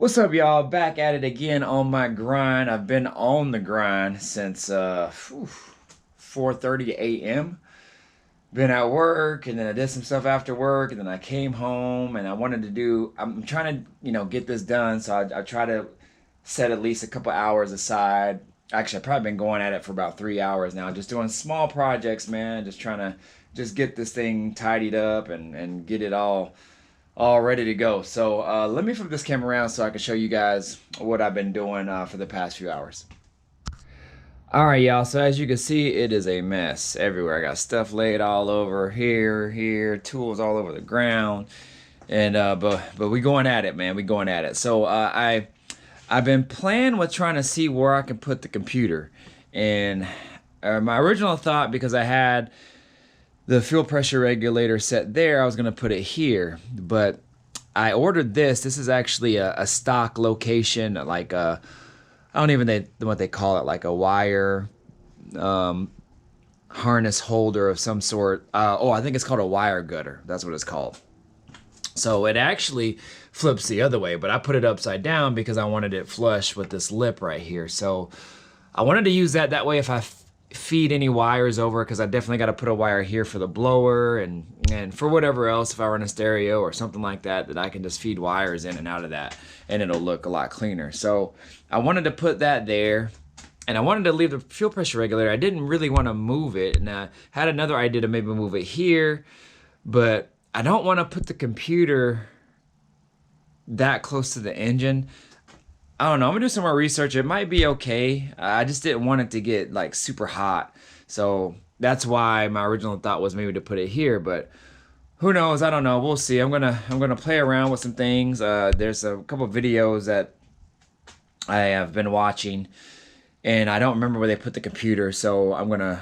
What's up, y'all? Back at it again on my grind. I've been on the grind since 4:30 a.m. Been at work, and then I did some stuff after work, and then I came home, and I wanted to do. I'm trying to, get this done. So I try to set at least a couple hours aside. Actually, I've probably been going at it for about 3 hours now, just doing small projects, man. Just trying to just get this thing tidied up and get it all ready to go. So let me flip this camera around so I can show you guys what I've been doing for the past few hours. All right, y'all. So as you can see, it is a mess everywhere. I got stuff laid all over here, tools all over the ground, and but we going at it, man. We going at it. So I've been playing with trying to see where I can put the computer, and my original thought, because I had the fuel pressure regulator set there, I was gonna put it here, but I ordered this. This is actually a stock location, like I don't even know what they call it, like a wire harness holder of some sort. I think it's called a wire gutter. That's what it's called. So it actually flips the other way, but I put it upside down because I wanted it flush with this lip right here. So I wanted to use that way if I feed any wires over, because I definitely got to put a wire here for the blower and for whatever else, if I run a stereo or something like that I can just feed wires in and out of that, and it'll look a lot cleaner. So I wanted to put that there, and I wanted to leave the fuel pressure regulator. I didn't really want to move it, and I had another idea to maybe move it here, but I don't want to put the computer that close to the engine. I don't know. I'm gonna do some more research. It might be okay. I just didn't want it to get like super hot. So that's why my original thought was maybe to put it here, but who knows? I don't know. We'll see. I'm gonna play around with some things. There's a couple videos that I have been watching, and I don't remember where they put the computer. So I'm gonna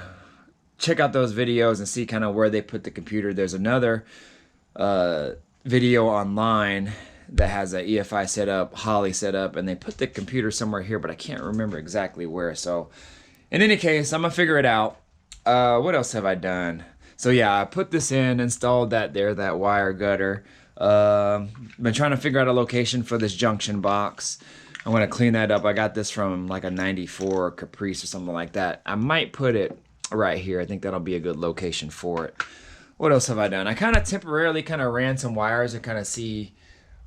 check out those videos and see kind of where they put the computer. There's another video online that has a EFI set up, Holly set up, and they put the computer somewhere here, but I can't remember exactly where. So in any case, I'm gonna figure it out. What else have I done? So yeah, I put this in, installed that there, that wire gutter. Been trying to figure out a location for this junction box. I'm gonna clean that up. I got this from like a 94 Caprice or something like that. I might put it right here. I think that'll be a good location for it. What else have I done? I kind of temporarily ran some wires to kind of see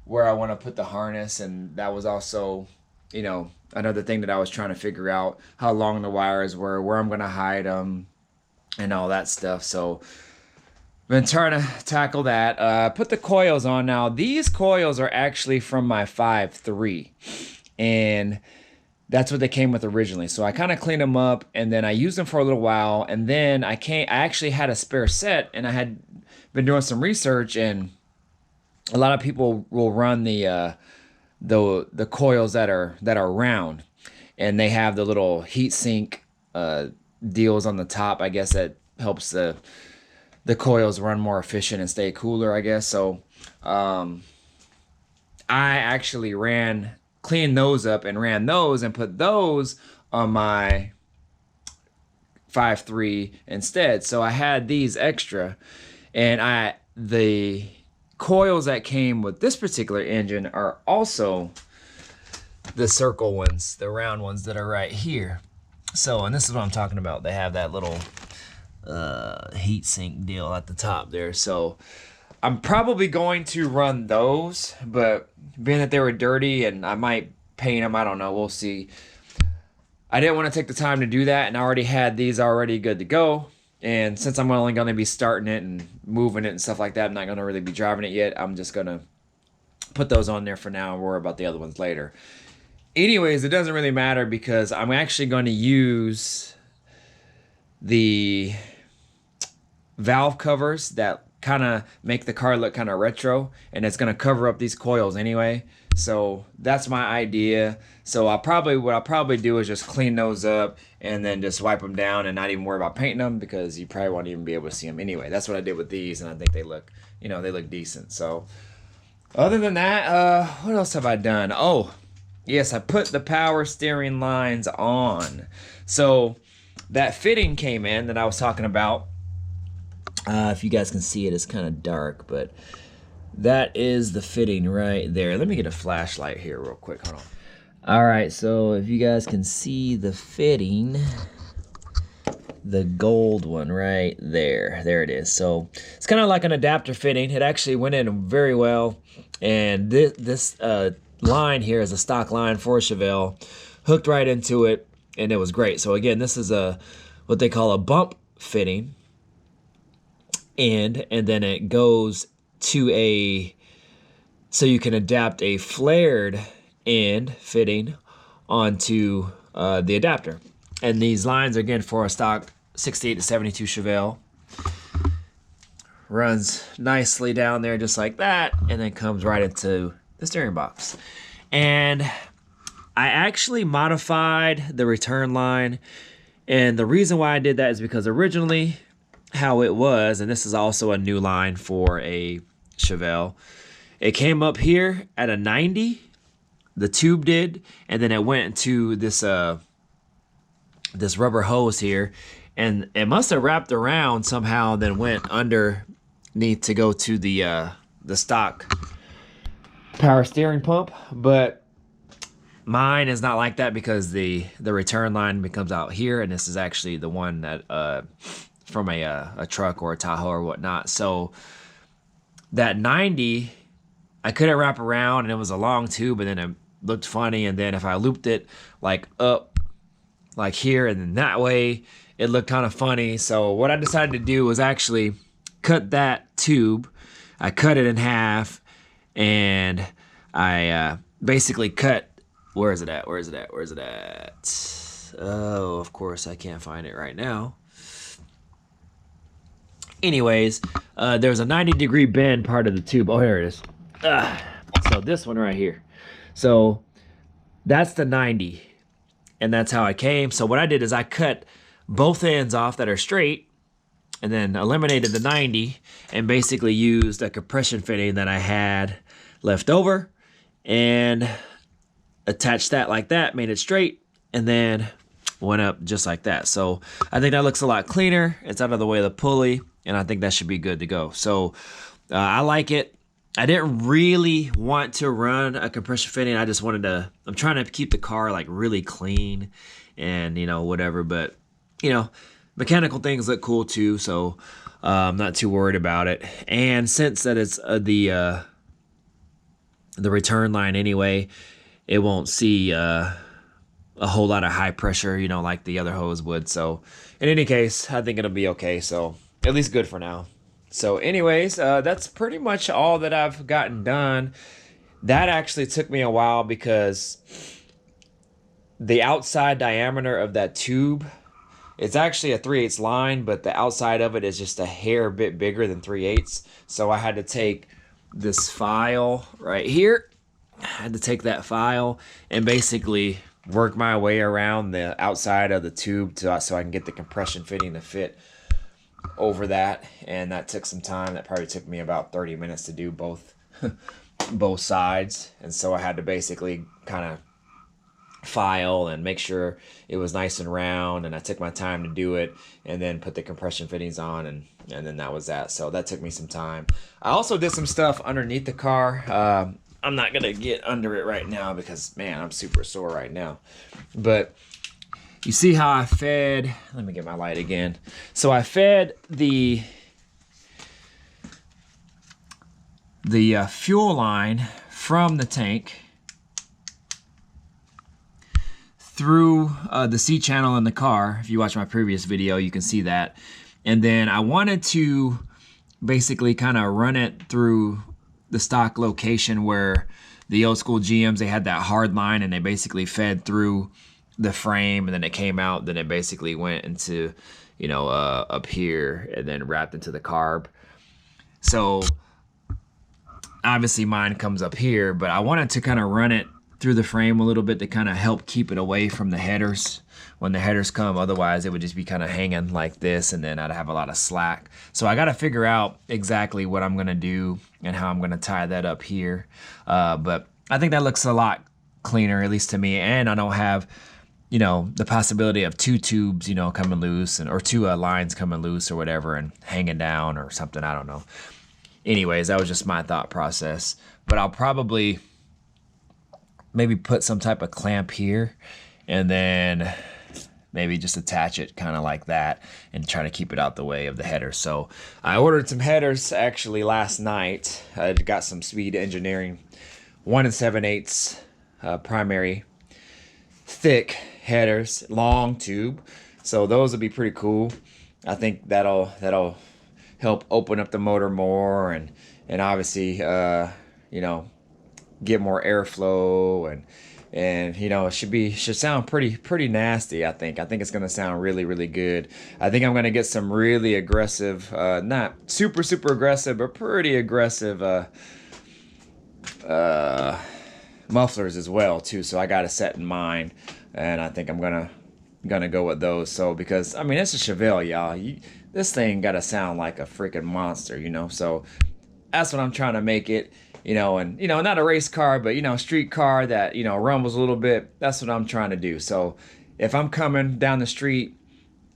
where I want to put the harness, and that was also, another thing that I was trying to figure out, how long the wires were, where I'm going to hide them, and all that stuff. So been trying to tackle that. Put the coils on. Now these coils are actually from my 5.3, and that's what they came with originally. So I kind of cleaned them up, and then I used them for a little while, and then I actually had a spare set, and I had been doing some research, and a lot of people will run the coils that are round, and they have the little heat sink deals on the top. I guess that helps the coils run more efficient and stay cooler, I guess. So I actually cleaned those up and ran those and put those on my 5.3 instead. So I had these extra, and the coils that came with this particular engine are also the circle ones, the round ones that are right here. So, and this is what I'm talking about. They have that little heat sink deal at the top there. So I'm probably going to run those, but being that they were dirty, and I might paint them, I don't know, we'll see. I didn't want to take the time to do that, and I already had these already good to go. And since I'm only going to be starting it and moving it and stuff like that, I'm not going to really be driving it yet. I'm just going to put those on there for now and worry about the other ones later. Anyways, it doesn't really matter, because I'm actually going to use the valve covers that kind of make the car look kind of retro, and it's going to cover up these coils anyway. So that's my idea. So what I'll probably do is just clean those up and then just wipe them down and not even worry about painting them, because you probably won't even be able to see them anyway. That's what I did with these, and I think they look, they look decent. So other than that, what else have I done? Oh, yes, I put the power steering lines on. So that fitting came in that I was talking about. If you guys can see it, it's kind of dark, but That is the fitting right there. Let me get a flashlight here real quick. Hold on. All right, so if you guys can see the fitting, the gold one right there. There it is. So it's kind of like an adapter fitting. It actually went in very well. And this line here is a stock line for Chevelle. Hooked right into it, and it was great. So again, this is what they call a bump fitting. And then it goes to so you can adapt a flared end fitting onto the adapter. And these lines are, again, for a stock 68 to 72 Chevelle. Runs nicely down there just like that, and then comes right into the steering box. And I actually modified the return line, and the reason why I did that is because originally how it was, and this is also a new line for a Chevelle, it came up here at a 90, the tube did, and then it went to this this rubber hose here, and it must have wrapped around somehow, then went underneath to go to the stock power steering pump. But mine is not like that, because the return line becomes out here, and this is actually the one that from a truck or a Tahoe or whatnot. So that 90, I couldn't wrap around, and it was a long tube, and then it looked funny. And then if I looped it like up like here and then that way, it looked kind of funny. So what I decided to do was actually cut that tube. I cut it in half, and I basically cut, where is it at? Oh, of course I can't find it right now. Anyways, there's a 90-degree bend part of the tube. Oh, here it is. So this one right here. So that's the 90, and that's how I came. So what I did is I cut both ends off that are straight, and then eliminated the 90, and basically used a compression fitting that I had left over, and attached that like that, made it straight, and then went up just like that. So I think that looks a lot cleaner. It's out of the way of the pulley, and I think that should be good to go. So I like it. I didn't really want to run a compression fitting. I just wanted to, I'm trying to keep the car like really clean and, you know, whatever. But, you know, mechanical things look cool too. So I'm not too worried about it. And since that it's the return line anyway, it won't see a whole lot of high pressure, you know, like the other hose would. So in any case, I think it'll be okay. So at least good for now. So anyways, that's pretty much all that I've gotten done. That actually took me a while, because the outside diameter of that tube, it's actually a 3/8 line, but the outside of it is just a hair bit bigger than 3/8. So I had to take this file right here. I had to take that file and basically work my way around the outside of the tube so I can get the compression fitting to fit over that, and that took some time. That probably took me about 30 minutes to do both sides. And so I had to basically kind of file and make sure it was nice and round, and I took my time to do it, and then put the compression fittings on, and then that was that. So that took me some time. I also did some stuff underneath the car. I'm not gonna get under it right now because, man, I'm super sore right now. But you see how I fed, let me get my light again. So I fed the fuel line from the tank through the C channel in the car. If you watch my previous video, you can see that. And then I wanted to basically kind of run it through the stock location where the old school GMs, they had that hard line, and they basically fed through the frame, and then it came out, then it basically went into, you know, up here, and then wrapped into the carb. So obviously mine comes up here, but I wanted to kind of run it through the frame a little bit to kind of help keep it away from the headers when the headers come. Otherwise it would just be kind of hanging like this, and then I'd have a lot of slack. So I got to figure out exactly what I'm going to do and how I'm going to tie that up here. But I think that looks a lot cleaner, at least to me. And I don't have, you know, the possibility of two tubes, you know, coming loose, or two lines coming loose or whatever and hanging down or something. I don't know. anyways, that was just my thought process. But I'll probably maybe put some type of clamp here and then maybe just attach it kind of like that and try to keep it out the way of the header. So I ordered some headers actually last night. I got some Speed Engineering 1 7/8 primary thick headers, long tube. So those will be pretty cool. I think that'll help open up the motor more and obviously you know, get more airflow and you know, it should sound pretty nasty. I think it's gonna sound really good. I think I'm gonna get some really aggressive, not super aggressive, but pretty aggressive mufflers as well too. So I got a set in mind, and I think I'm gonna go with those. So because I mean, it's a Chevelle, y'all. This thing gotta sound like a freaking monster, you know. So that's what I'm trying to make it. You know, and, you know, not a race car, but, you know, street car that, you know, rumbles a little bit. That's what I'm trying to do. So if I'm coming down the street,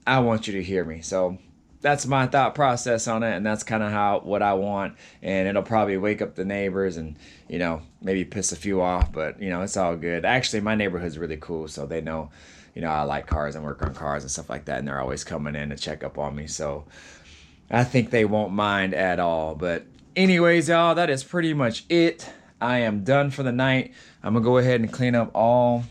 I want you to hear me. So that's my thought process on it. And that's kind of what I want. And it'll probably wake up the neighbors and, you know, maybe piss a few off. But, you know, it's all good. Actually, my neighborhood's really cool. So they know, you know, I like cars and work on cars and stuff like that. And they're always coming in to check up on me. So I think they won't mind at all. But anyways, y'all, that is pretty much it. I am done for the night. I'm gonna go ahead and clean up all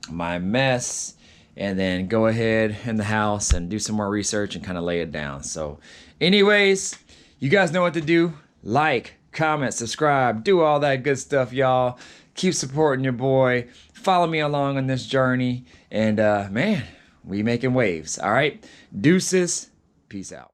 my mess and then go ahead in the house and do some more research and kind of lay it down. So anyways, you guys know what to do. Like, comment, subscribe, do all that good stuff, y'all. Keep supporting your boy. Follow me along on this journey. And man, we making waves. All right, deuces. Peace out.